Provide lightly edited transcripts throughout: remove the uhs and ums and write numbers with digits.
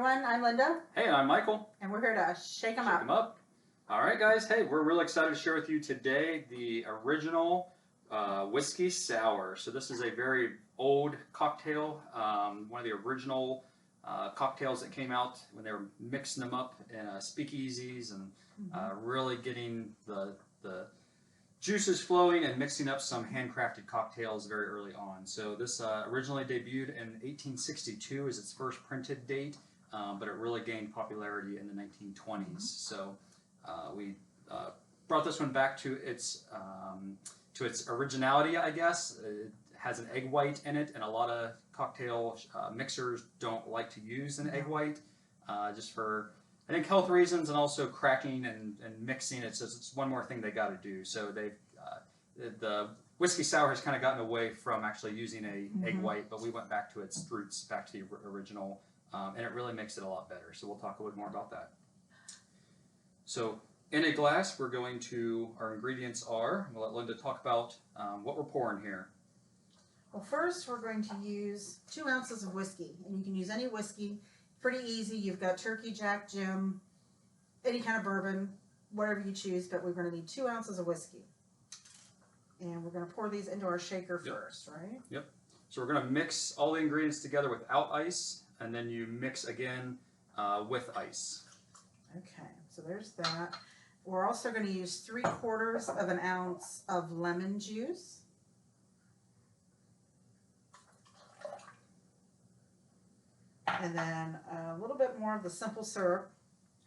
everyone, I'm Linda. Hey, I'm Michael. And we're here to shake them Shake up. 'em up. All right, guys. Hey, we're really excited to share with you today the original whiskey sour. So this is a very old cocktail, one of the original cocktails that came out when they were mixing them up in speakeasies and really getting the juices flowing and mixing up some handcrafted cocktails very early on. So this originally debuted in 1862 as its first printed date, but it really gained popularity in the 1920s. So we brought this one back to its originality, I guess. It has an egg white in it, and a lot of cocktail mixers don't like to use an egg white, just for, I think, health reasons and also cracking and mixing. It's one more thing they got to do. So the whiskey sour has kind of gotten away from actually using a egg white, but we went back to its roots, back to the original, and it really makes it a lot better. So we'll talk a little more about that. So in a glass, our ingredients are, we'll let Linda talk about what we're pouring here. Well, first we're going to use 2 ounces of whiskey, and you can use any whiskey. Pretty easy. You've got Turkey, Jack, Jim, any kind of bourbon, whatever you choose, but we're going to need 2 ounces of whiskey. And we're going to pour these into our shaker first, right? Yep. So we're going to mix all the ingredients together without ice, and then you mix again with ice. Okay, so there's that. We're also going to use 3/4 of an ounce of lemon juice. And then a little bit more of the simple syrup.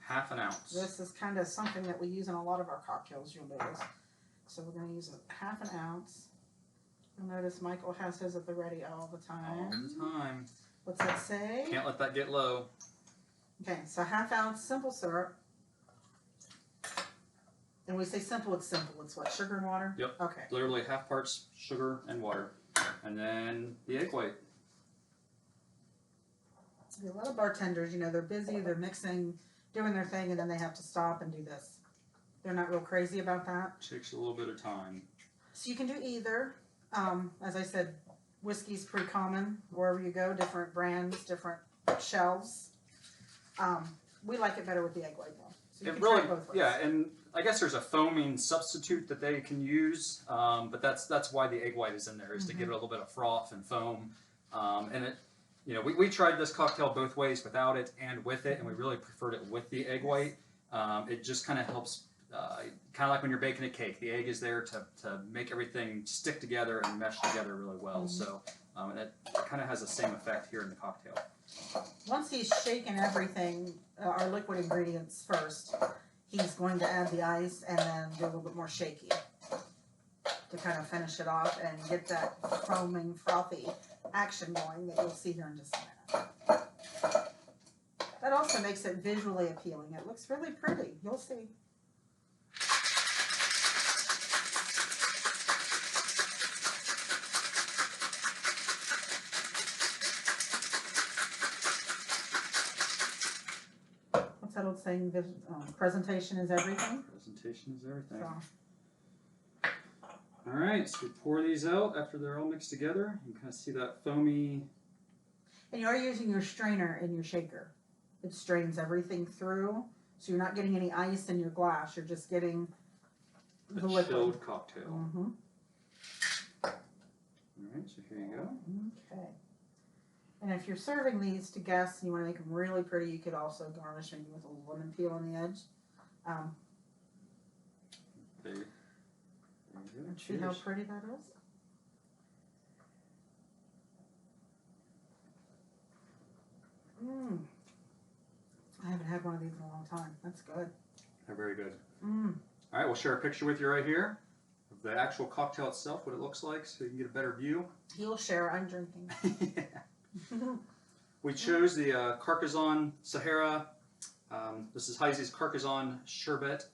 1/2 ounce. This is kind of something that we use in a lot of our cocktails, you'll notice. So we're going to use 1/2 ounce. You'll notice Michael has his at the ready all the time. All the time. What's that say? Can't let that get low. Okay, so 1/2 ounce simple syrup. And we say simple, it's simple. It's what, sugar and water? Yep. Okay. Literally 1/2 parts sugar and water. And then the egg white. A lot of bartenders, you know, they're busy, they're mixing, doing their thing, and then they have to stop and do this. They're not real crazy about that. Takes a little bit of time. So you can do either. As I said, whiskey's pretty common wherever you go, different brands, different shelves. We like it better with the egg white though. So you can try both ways. Yeah, and I guess there's a foaming substitute that they can use, but that's why the egg white is in there, is to give it a little bit of froth and foam. And it, you know, we tried this cocktail both ways, without it and with it, and we really preferred it with the egg white. It just kind of helps, kind of like when you're baking a cake. The egg is there to make everything stick together and mesh together really well. So it kind of has the same effect here in the cocktail. Once he's shaken everything, our liquid ingredients first, he's going to add the ice and then do a little bit more shaky to kind of finish it off and get that foaming, frothy action going that you'll see here in just a minute. That also makes it visually appealing. It looks really pretty. You'll see. What's that old saying? Presentation is everything. Presentation is everything. So. All right, so we pour these out after they're all mixed together. You can kind of see that foamy. And you are using your strainer in your shaker. It strains everything through, so you're not getting any ice in your glass. You're just getting the liquid. Chilled cocktail. All right, so here you go. Okay. And if you're serving these to guests and you want to make them really pretty, you could also garnish maybe with a little lemon peel on the edge. See how pretty that is? I haven't had one of these in a long time. That's good. They're very good. All right, we'll share a picture with you right here of the actual cocktail itself, what it looks like, so you can get a better view. He'll share. I'm drinking. We chose the Carcassonne Sahara. This is Heisey's Carcassonne Sherbet.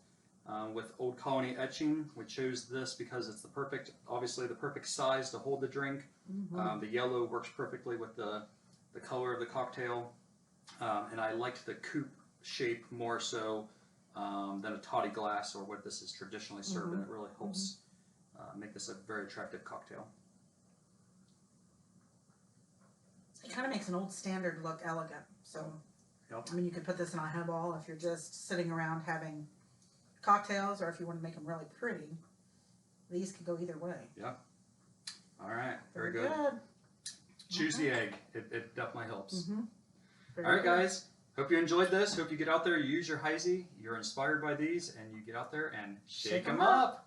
With Old Colony etching. We chose this because it's obviously the perfect size to hold the drink. The yellow works perfectly with the color of the cocktail. And I liked the coupe shape more so than a toddy glass or what this is traditionally served, and it really helps make this a very attractive cocktail. It kind of makes an old standard look elegant. So Yep. I mean, you could put this in a highball if you're just sitting around having cocktails, or if you want to make them really pretty. These could go either way. All right. Very good. Choose the egg. It definitely helps. All right, guys. Hope you enjoyed this. Hope you get out there, you use your Heisey, you're inspired by these, and you get out there and shake them up.